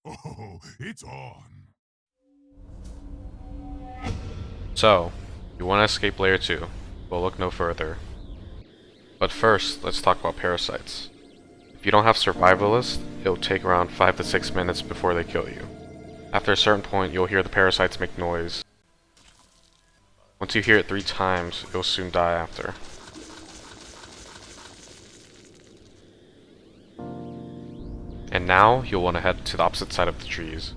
Oh, it's on. So, you want to escape Layer 2, well look no further. But first, let's talk about Parasites. If you don't have Survivalist, it'll take around 5 to 6 minutes before they kill you. After a certain point, you'll hear the Parasites make noise. Once you hear it 3 times, you'll soon die after. And now, you'll want to head to the opposite side of the trees.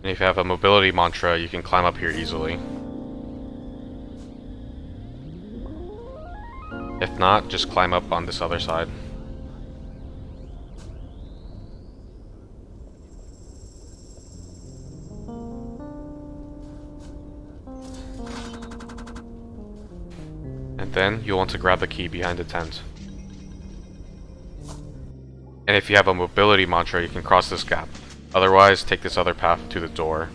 And if you have a mobility mantra, you can climb up here easily. If not, just climb up on this other side. And then, you'll want to grab the key behind the tent. And if you have a mobility mantra, you can cross this gap. Otherwise, take this other path to the door.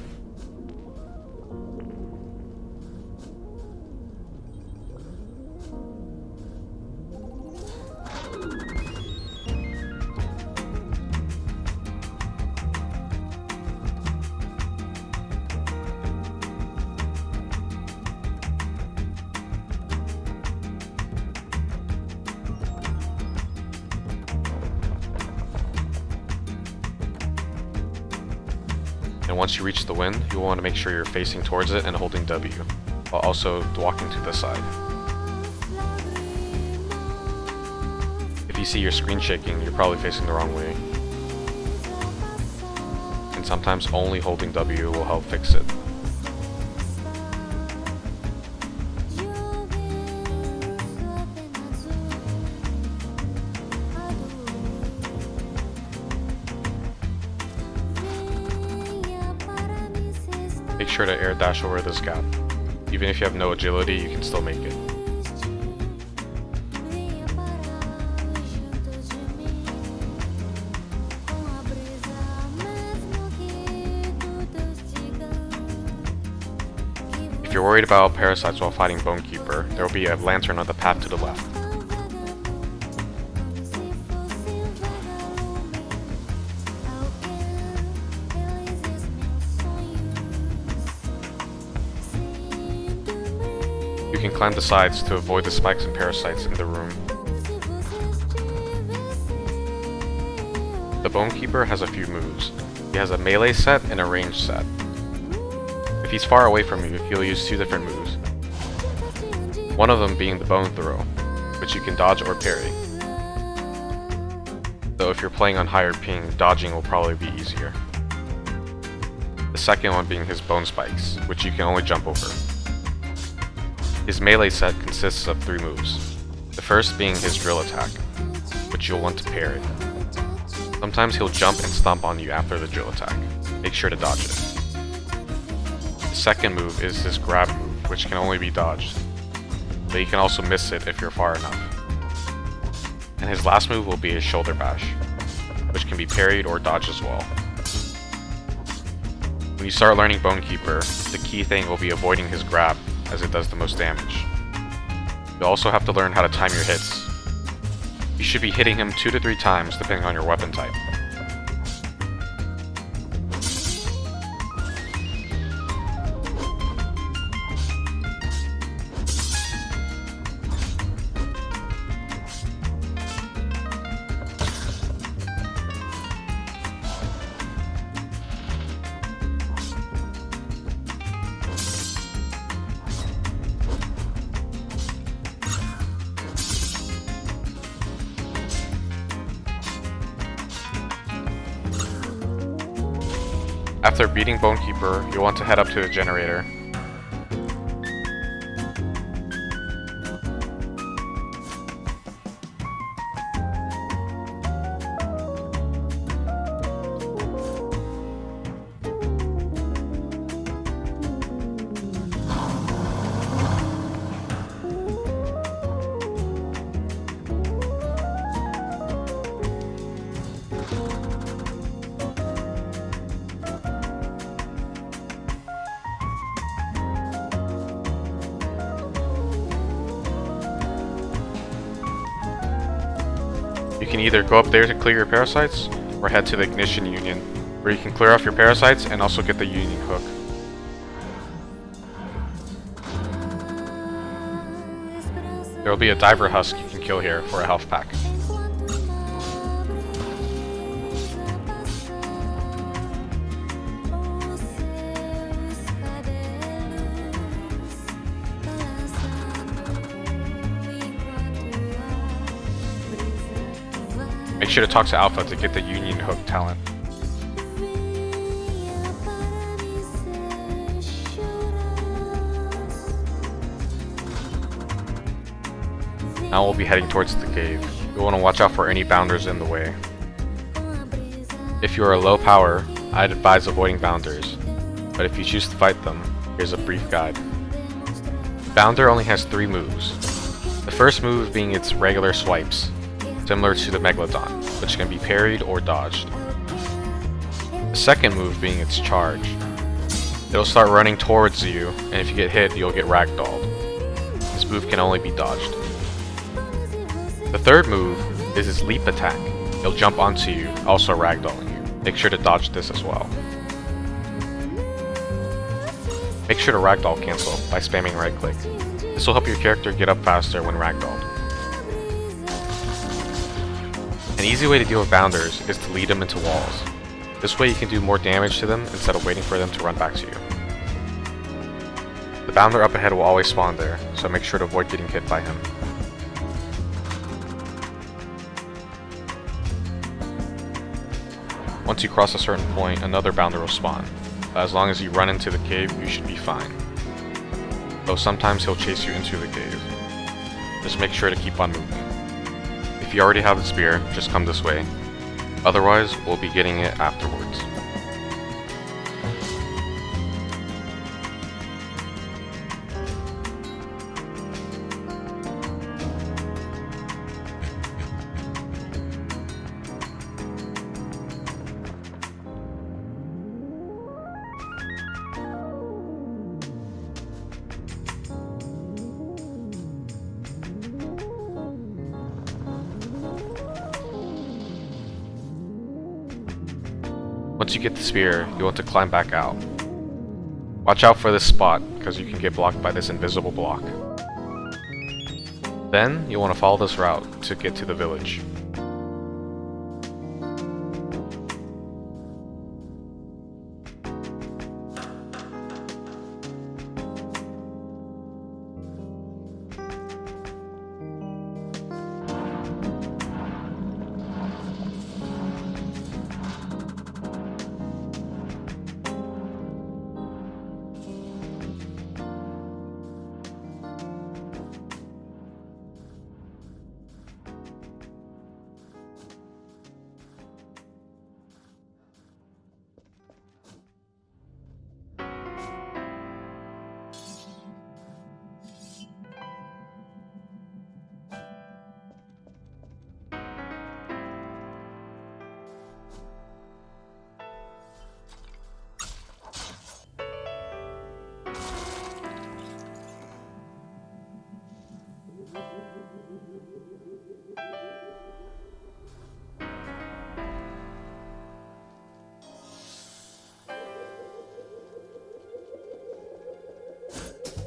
And once you reach the wind, you'll want to make sure you're facing towards it and holding W, while also walking to the side. If you see your screen shaking, you're probably facing the wrong way. And sometimes only holding W will help fix it. Make sure to air dash over this gap. Even if you have no agility, you can still make it. If you're worried about parasites while fighting Bonekeeper, there will be a lantern on the path to the left. You can climb the sides to avoid the spikes and parasites in the room. The Bonekeeper has a few moves. He has a melee set and a ranged set. If he's far away from you, he'll use 2 different moves. One of them being the Bone Throw, which you can dodge or parry. Though if you're playing on higher ping, dodging will probably be easier. The second one being his Bone Spikes, which you can only jump over. His melee set consists of 3 moves, the first being his drill attack, which you'll want to parry. Sometimes he'll jump and stomp on you after the drill attack. Make sure to dodge it. The second move is his grab move, which can only be dodged, but you can also miss it if you're far enough. And his last move will be his shoulder bash, which can be parried or dodged as well. When you start learning Bonekeeper, the key thing will be avoiding his grab, as it does the most damage. You also have to learn how to time your hits. You should be hitting him 2 to 3 times depending on your weapon type. After beating Bonekeeper, you'll want to head up to the generator. You can either go up there to clear your parasites, or head to the Ignition Union, where you can clear off your parasites and also get the union hook. There will be a diver husk you can kill here for a health pack. Make sure to talk to Alpha to get the union hook talent. Now we'll be heading towards the cave. You'll want to watch out for any bounders in the way. If you are a low power, I'd advise avoiding bounders, but if you choose to fight them, here's a brief guide. Bounder only has 3 moves. The first move being its regular swipes, similar to the Megalodon, which can be parried or dodged. The second move being its charge. It'll start running towards you, and if you get hit, you'll get ragdolled. This move can only be dodged. The third move is its leap attack. It'll jump onto you, also ragdolling you. Make sure to dodge this as well. Make sure to ragdoll cancel by spamming right click. This will help your character get up faster when ragdolled. An easy way to deal with bounders is to lead them into walls. This way you can do more damage to them instead of waiting for them to run back to you. The bounder up ahead will always spawn there, so make sure to avoid getting hit by him. Once you cross a certain point, another bounder will spawn, but as long as you run into the cave, you should be fine. Though sometimes he'll chase you into the cave. Just make sure to keep on moving. If you already have the spear, just come this way. Otherwise, we'll be getting it afterwards. Once you get the spear, you want to climb back out. Watch out for this spot, because you can get blocked by this invisible block. Then, you'll want to follow this route to get to the village.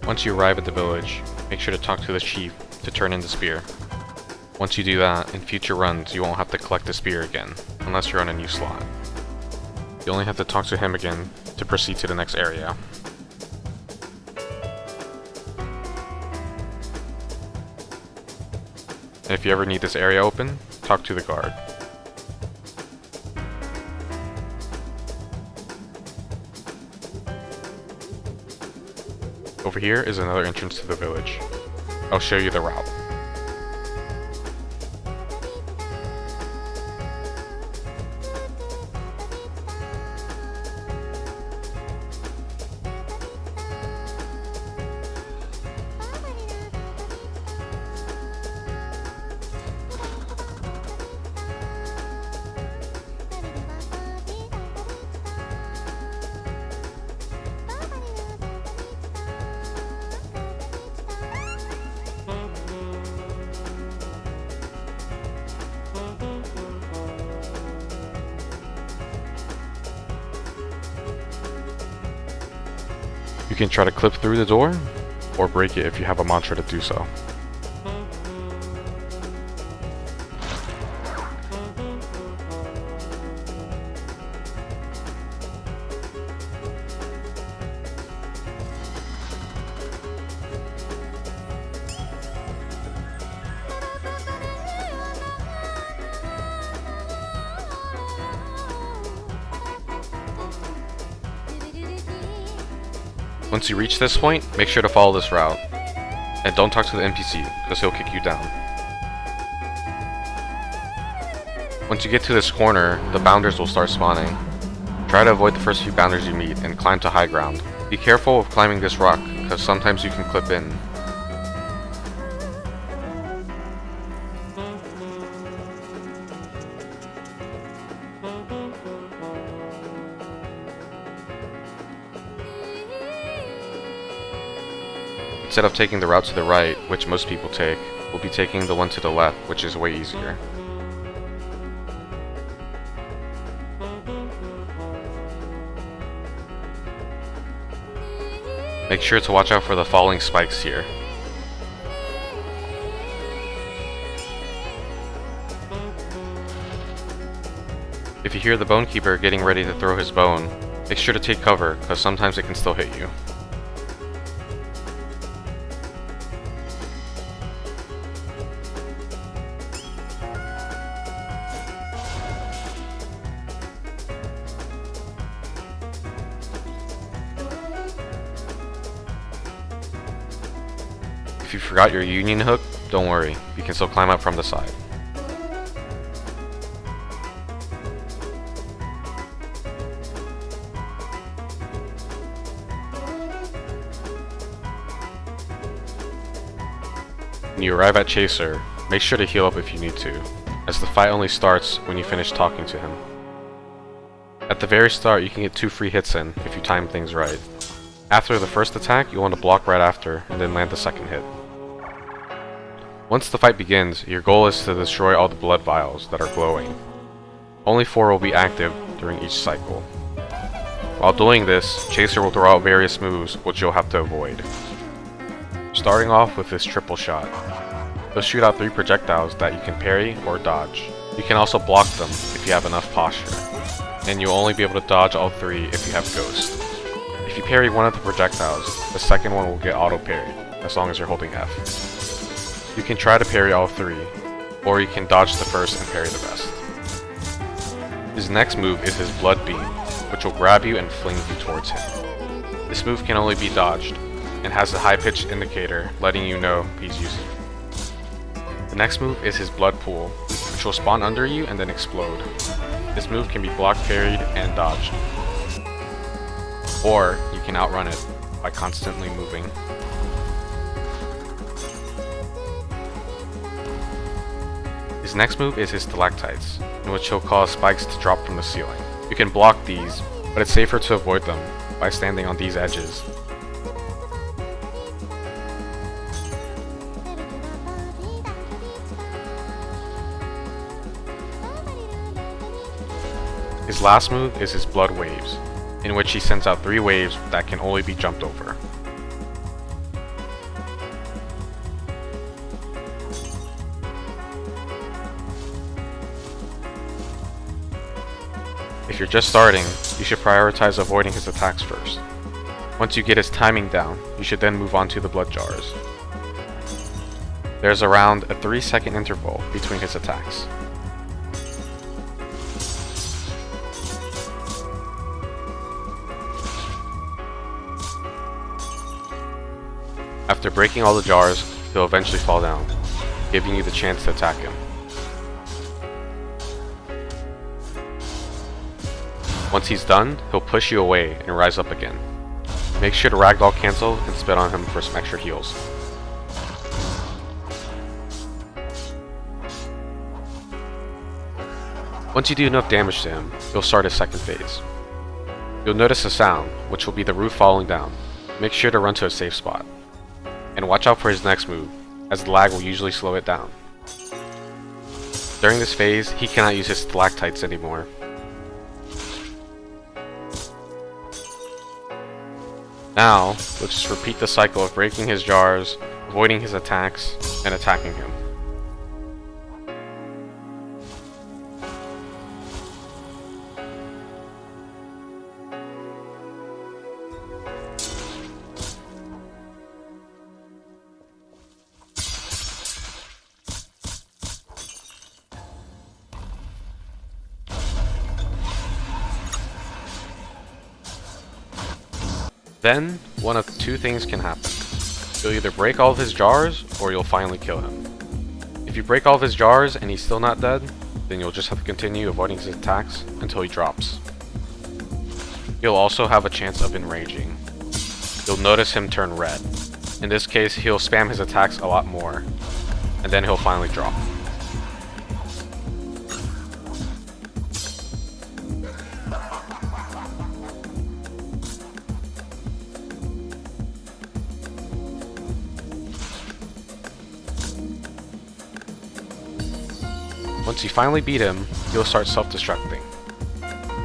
Once you arrive at the village, make sure to talk to the chief to turn in the spear. Once you do that, in future runs you won't have to collect the spear again, unless you're on a new slot. You only have to talk to him again to proceed to the next area. And if you ever need this area open, talk to the guard. Over here is another entrance to the village. I'll show you the route. You can try to clip through the door, or break it if you have a mantra to do so. Once you reach this point, make sure to follow this route. And don't talk to the NPC, because he'll kick you down. Once you get to this corner, the bounders will start spawning. Try to avoid the first few bounders you meet and climb to high ground. Be careful of climbing this rock, because sometimes you can clip in. Instead of taking the route to the right, which most people take, we'll be taking the one to the left, which is way easier. Make sure to watch out for the falling spikes here. If you hear the Bonekeeper getting ready to throw his bone, make sure to take cover, because sometimes it can still hit you. If you forgot your union hook, don't worry, you can still climb up from the side. When you arrive at Chaser, make sure to heal up if you need to, as the fight only starts when you finish talking to him. At the very start, you can get 2 free hits in if you time things right. After the first attack, you want to block right after, and then land the second hit. Once the fight begins, your goal is to destroy all the blood vials that are glowing. Only 4 will be active during each cycle. While doing this, Chaser will throw out various moves which you'll have to avoid. Starting off with this triple shot. He'll shoot out 3 projectiles that you can parry or dodge. You can also block them if you have enough posture, and you'll only be able to dodge all 3 if you have Ghost. If you parry one of the projectiles, the second one will get auto-parried, as long as you're holding F. You can try to parry all 3, or you can dodge the first and parry the rest. His next move is his Blood Beam, which will grab you and fling you towards him. This move can only be dodged, and has a high-pitched indicator letting you know he's using it. The next move is his Blood Pool, which will spawn under you and then explode. This move can be blocked, parried, and dodged. Or you can outrun it by constantly moving. His next move is his Stalactites, in which he'll cause spikes to drop from the ceiling. You can block these, but it's safer to avoid them by standing on these edges. His last move is his Blood Waves, in which he sends out 3 waves that can only be jumped over. If you're just starting, you should prioritize avoiding his attacks first. Once you get his timing down, you should then move on to the blood jars. There's around a 3-second interval between his attacks. After breaking all the jars, he'll eventually fall down, giving you the chance to attack him. Once he's done, he'll push you away and rise up again. Make sure to ragdoll cancel and spit on him for some extra heals. Once you do enough damage to him, he'll start his second phase. You'll notice a sound, which will be the roof falling down. Make sure to run to a safe spot. And watch out for his next move, as the lag will usually slow it down. During this phase, he cannot use his stalactites anymore. Now, we'll just repeat the cycle of breaking his jars, avoiding his attacks, and attacking him. Then, one of two things can happen. You'll either break all of his jars, or you'll finally kill him. If you break all of his jars and he's still not dead, then you'll just have to continue avoiding his attacks until he drops. You'll also have a chance of enraging. You'll notice him turn red. In this case, he'll spam his attacks a lot more, and then he'll finally drop. Once you finally beat him, you'll start self-destructing.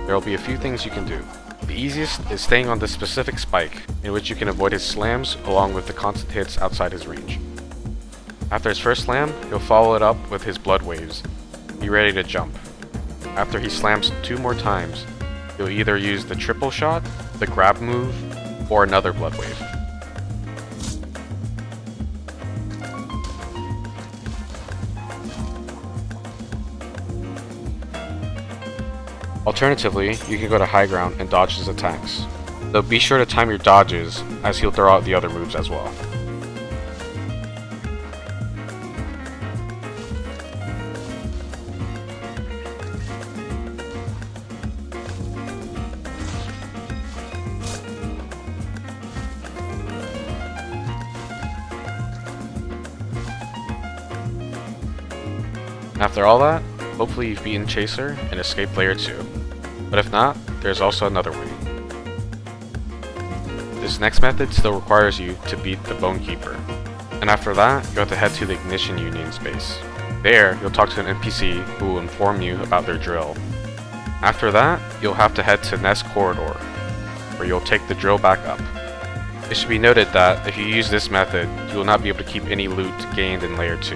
There will be a few things you can do. The easiest is staying on this specific spike, in which you can avoid his slams along with the constant hits outside his range. After his first slam, he'll follow it up with his blood waves. Be ready to jump. After he slams 2 more times, you'll either use the triple shot, the grab move, or another blood wave. Alternatively, you can go to high ground and dodge his attacks, though be sure to time your dodges, as he'll throw out the other moves as well. After all that, hopefully you've beaten Chaser and escaped Layer 2. But if not, there's also another way. This next method still requires you to beat the Bonekeeper. And after that, you'll have to head to the Ignition Union space. There, you'll talk to an NPC who will inform you about their drill. After that, you'll have to head to Nest Corridor, where you'll take the drill back up. It should be noted that if you use this method, you will not be able to keep any loot gained in Layer 2.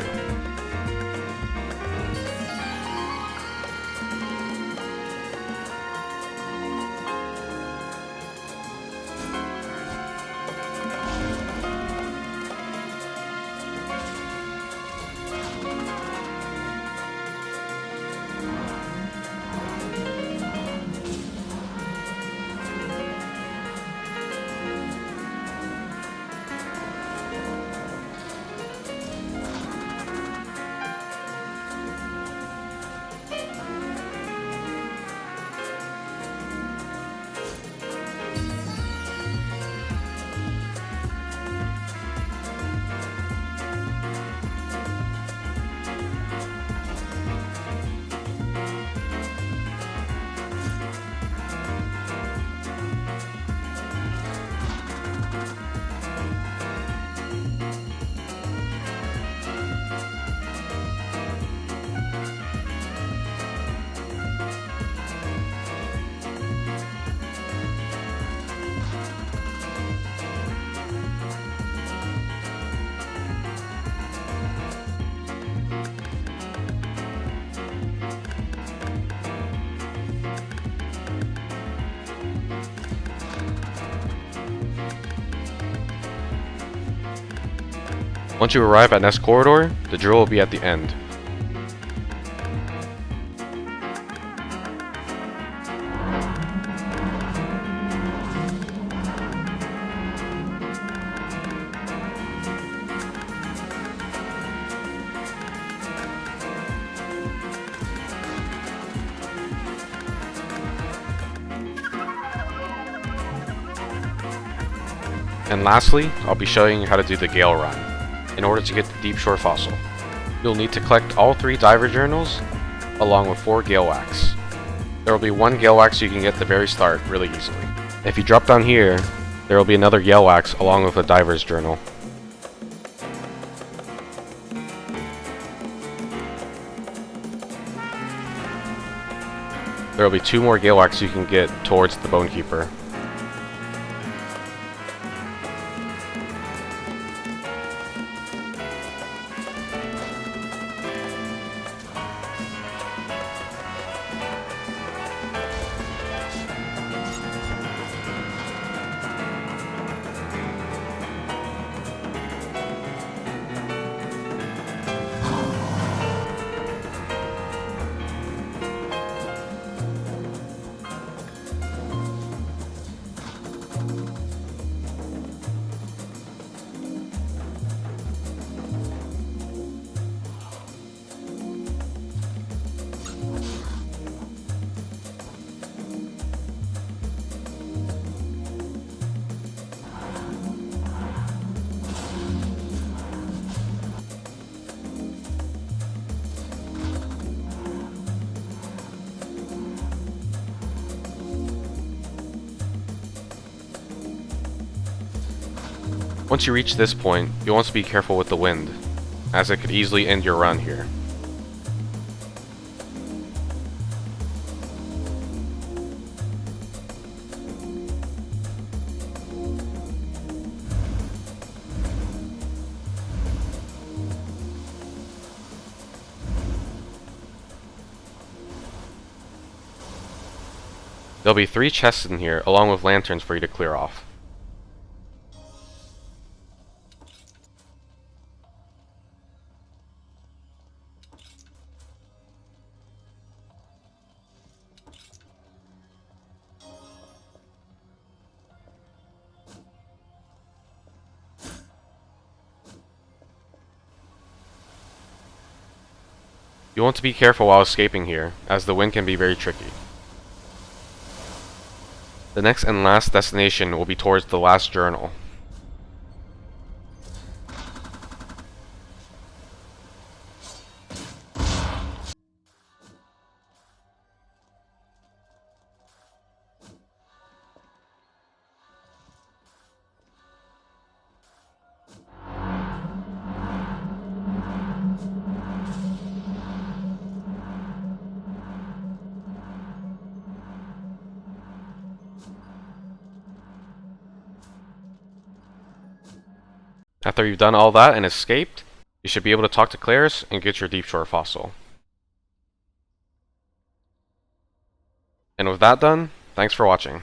Once you arrive at Nest Corridor, the drill will be at the end. And lastly, I'll be showing you how to do the Gale Run, in order to get the Deepshore fossil. You'll need to collect all 3 diver journals, along with 4 Galewax. There will be 1 Galewax you can get at the very start really easily. If you drop down here, there will be another Galewax along with a diver's journal. There will be 2 more Galewax you can get towards the Bonekeeper. Once you reach this point, you'll want to be careful with the wind, as it could easily end your run here. There'll be 3 chests in here, along with lanterns for you to clear off. You want to be careful while escaping here, as the wind can be very tricky. The next and last destination will be towards the last journal. After you've done all that and escaped, you should be able to talk to Klaris and get your Deepshore fossil. And with that done, thanks for watching.